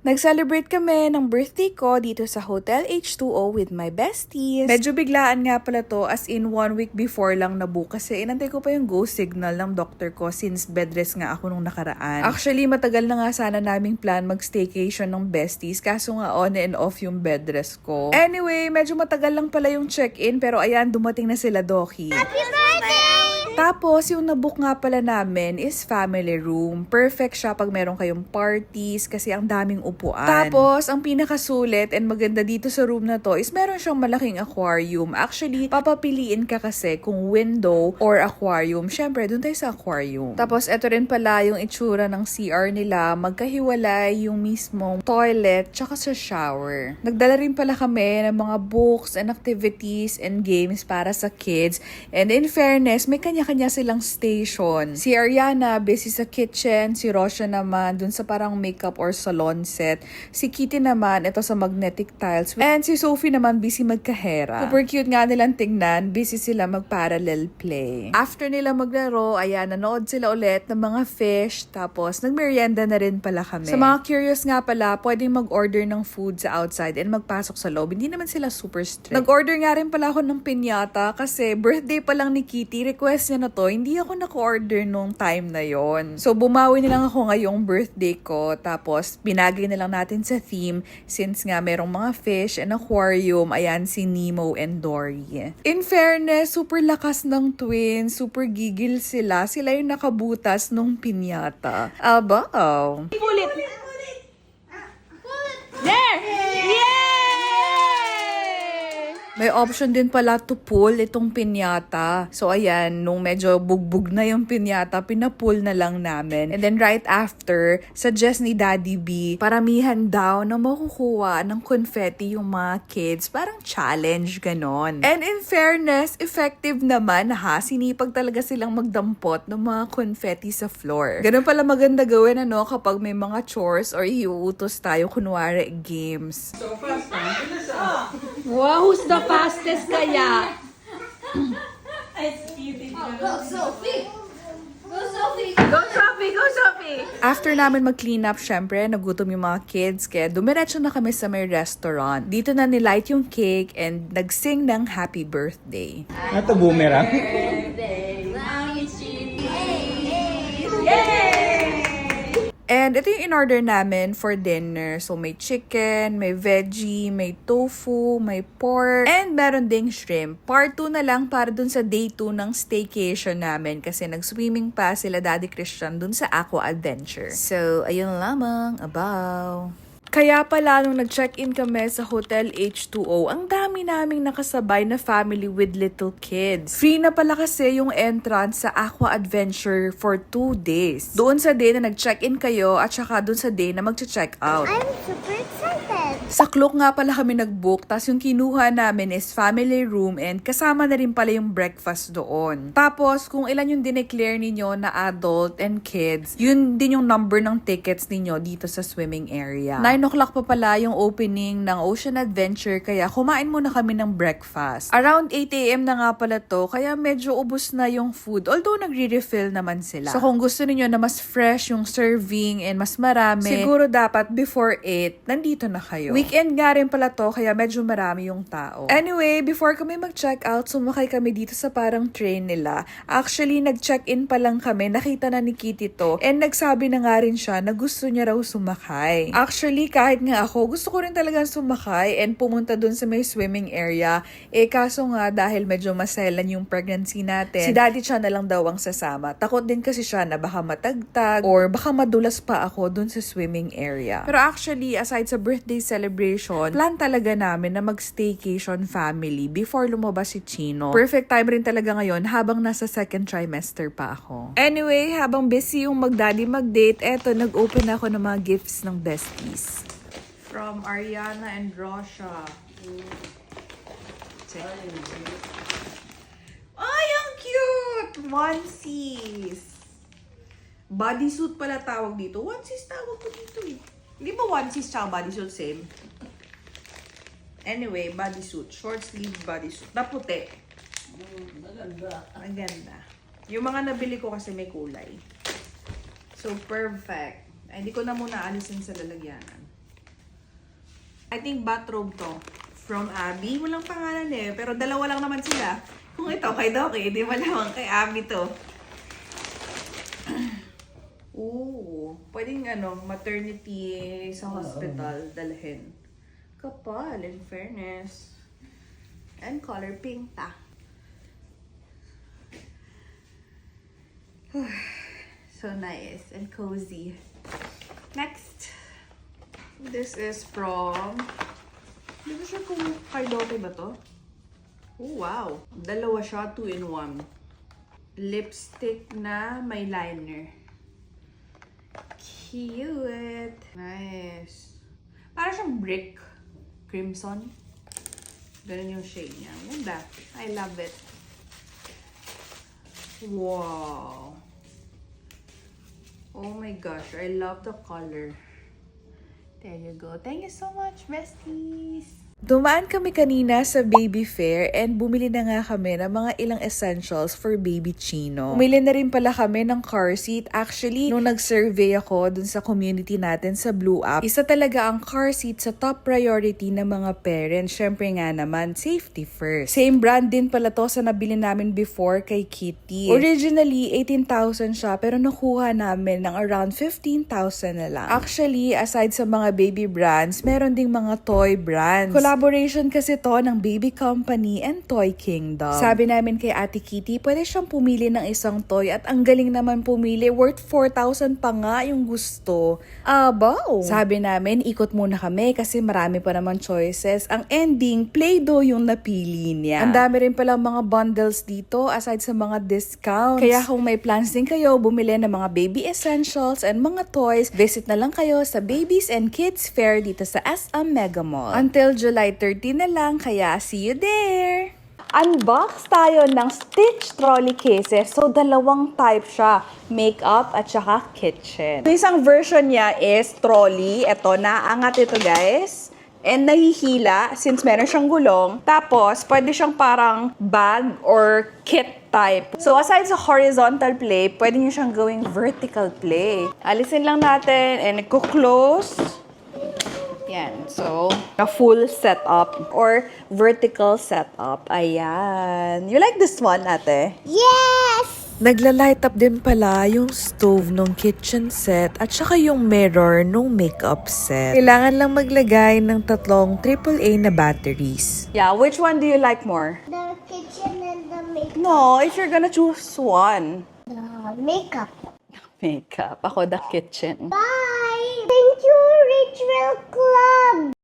Nag-celebrate kami ng birthday ko dito sa Hotel H2O with my besties. Medyo biglaan nga pala to, as in 1 week before lang nabook kasi inantay ko pa yung go signal ng doctor ko since bedrest nga ako nung nakaraan. Actually, matagal na nga sana naming plan mag-staycation ng besties kaso nga on and off yung bedrest ko. Anyway, medyo matagal lang pala yung check-in pero ayan, dumating na sila Doki. Happy birthday! Tapos, yung nabook nga pala namin is family room. Perfect siya pag meron kayong parties kasi ang daming upuan. Tapos, ang pinakasulit and maganda dito sa room na to is meron siyang malaking aquarium. Actually, papapiliin ka kasi kung window or aquarium. Syempre, dun tayo sa aquarium. Tapos, eto rin pala yung itsura ng CR nila. Magkahiwalay yung mismong toilet tsaka sa shower. Nagdala rin pala kami ng mga books and activities and games para sa kids. And in fairness, may kanya-kanya silang station. Si Ariana, busy sa kitchen. Si Rosha naman, dun sa parang makeup or salon set. Si Kitty naman, ito sa magnetic tiles. And si Sophie naman, busy magkahera. Super cute nga nilang tingnan. Busy sila mag-parallel play. After nila maglaro, ayan, nanood sila ulit ng mga fish. Tapos, nagmerienda na rin pala kami. Sa mga curious nga pala, pwedeng mag-order ng food sa outside and magpasok sa loob. Hindi naman sila super strict. Nag-order nga rin pala ako ng piñata kasi birthday pa lang ni Kitty. Request niya na to. Hindi ako naka-order nung time na yon. So, bumawi na lang ako ngayong birthday ko. Tapos, binagay na lang natin sa theme since nga merong mga fish and aquarium. Ayan, si Nemo and Dory. In fairness, super lakas ng twins. Super gigil sila. Sila yung nakabutas nung piñata. Abaw. Pulit! There! Yay! May option din pala to pull itong piñata. So, ayan, nung medyo bugbog na yung piñata, pinapull na lang namin. And then, right after, suggest ni Daddy B, paramihan daw na makukuha ng confetti yung mga kids. Parang challenge, ganon. And in fairness, effective naman ha. Sinipag talaga silang magdampot ng mga confetti sa floor. Ganon pala maganda gawin, ano, kapag may mga chores or iuutos tayo, kunwari, games. So fast, ha? Wow, who's the fastest kaya? Go, Sophie! Go, Sophie! Go, Sophie! Go, Sophie! After namin mag-clean up, syempre, nagutom yung mga kids, kaya dumiretso na kami sa may restaurant. Dito na nilight yung cake and nagsing ng happy birthday. Ito boomerang. Birthday, now you see. And ito yung in-order namin for dinner. So, may chicken, may veggie, may tofu, may pork, and meron ding shrimp. Part 2 na lang para dun sa day 2 ng staycation namin kasi nag-swimming pa sila Daddy Christian dun sa Aqua Adventure. So, ayun lamang. Abaw! Kaya pala nung nag-check-in kami sa Hotel H2O, ang dami naming nakasabay na family with little kids. Free na pala kasi yung entrance sa Aqua Adventure for 2 days. Doon sa day na nag-check-in kayo at saka doon sa day na mag-check out. I'm super excited. Sa Klook nga pala kami nag-book, tas yung kinuha namin is family room and kasama na rin pala yung breakfast doon. Tapos, kung ilan yung dineclare ninyo na adult and kids, yun din yung number ng tickets ninyo dito sa swimming area. 9 o'clock pa pala yung opening ng Ocean Adventure kaya kumain muna kami ng breakfast. Around 8 a.m. na nga pala to kaya medyo ubos na yung food although nagre-refill naman sila. So kung gusto niyo na mas fresh yung serving and mas marami, siguro dapat before 8 nandito na kayo. Weekend nga rin pala to kaya medyo marami yung tao. Anyway, before kami mag-check out, sumakay kami dito sa parang train nila. Actually, nag-check-in pa lang kami, nakita na ni Kitty to and nagsabi na nga rin siya na gusto niya raw sumakay. Actually, kahit nga ako, gusto ko rin talagang sumakay and pumunta dun sa may swimming area. Kaso nga dahil medyo maselan yung pregnancy natin, si Daddy siya na lang daw ang sasama. Takot din kasi siya na baka matagtag or baka madulas pa ako dun sa swimming area. Pero actually, aside sa birthday celebration, plan talaga namin na mag-staycation family before lumabas si Chino. Perfect time rin talaga ngayon habang nasa second trimester pa ako. Anyway, habang busy yung mag-daddy mag-date, eto, nag-open ako ng mga gifts ng besties. From Ariana and Rosha. Check. Ay, ang cute! Onesies. Bodysuit pala tawag dito. Onesies tawag ko dito eh. Hindi ba onesies tsaka bodysuit same? Anyway, bodysuit. Short sleeve bodysuit. Na puti. Ang ganda. Yung mga nabili ko kasi may kulay. So, perfect. Ay, hindi ko na muna alisin sa lalagyanan. I think bathrobe to. From Abby. Walang pangalan eh. Pero dalawa lang naman sila. Kung ito kay Doki, di malamang kay Abby to. Ooh. Pwedeng maternity sa hospital dalhin. Kapal, in fairness. And color pink ta. So nice and cozy. Next. This is from... Hindi ko sure kung kay Dote ba to? Oh, wow. Dalawa siya, 2-in-1. Lipstick na may liner. Cute. Nice. Parang siyang brick. Crimson. Ganun yung shade niya. Ganda. I love it. Wow. Oh my gosh. I love the color. There you go. Thank you so much, besties! Dumaan kami kanina sa baby fair and bumili na nga kami ng mga ilang essentials for baby Chino. Bumili na rin pala kami ng car seat. Actually, nung nag-survey ako dun sa community natin sa Blue App, isa talaga ang car seat sa top priority ng mga parents. Syempre nga naman, safety first. Same brand din pala to sa nabili namin before kay Kitty. Originally, 18,000 siya pero nakuha namin ng around 15,000 na lang. Actually, aside sa mga baby brands, meron ding mga toy brands. Collaboration kasi to ng Baby Company and Toy Kingdom. Sabi namin kay Ate Kitty, pwede siyang pumili ng isang toy at ang galing naman pumili. Worth 4,000 pa nga yung gusto. Abaw! Sabi namin, ikot muna kami kasi marami pa naman choices. Ang ending, Play-Doh yung napili niya. Ang dami rin palang mga bundles dito aside sa mga discounts. Kaya kung may plans din kayo bumili ng mga baby essentials and mga toys, visit na lang kayo sa Babies and Kids Fair dito sa SM Mega Mall. Until July 30 na lang, kaya see you there! Unbox tayo ng Stitch trolley cases. So, dalawang type siya. Makeup at saka kitchen. So, isang version niya is trolley. Ito, naangat ito guys. And nahihila since meron siyang gulong. Tapos, pwede siyang parang bag or kit type. So, aside sa horizontal play, pwede niyo siyang gawing vertical play. Alisin lang natin and i-close. Yan. So, a full setup or vertical setup. Ayan. You like this one, ate? Yes! Nagla-light up din pala yung stove nung kitchen set at saka yung mirror nung makeup set. Kailangan lang maglagay ng 3 AAA na batteries. Yeah, which one do you like more? The kitchen and the makeup. No, if you're gonna choose one. The makeup. Makeup. Ako the kitchen. Bye! Thank you, Rachel.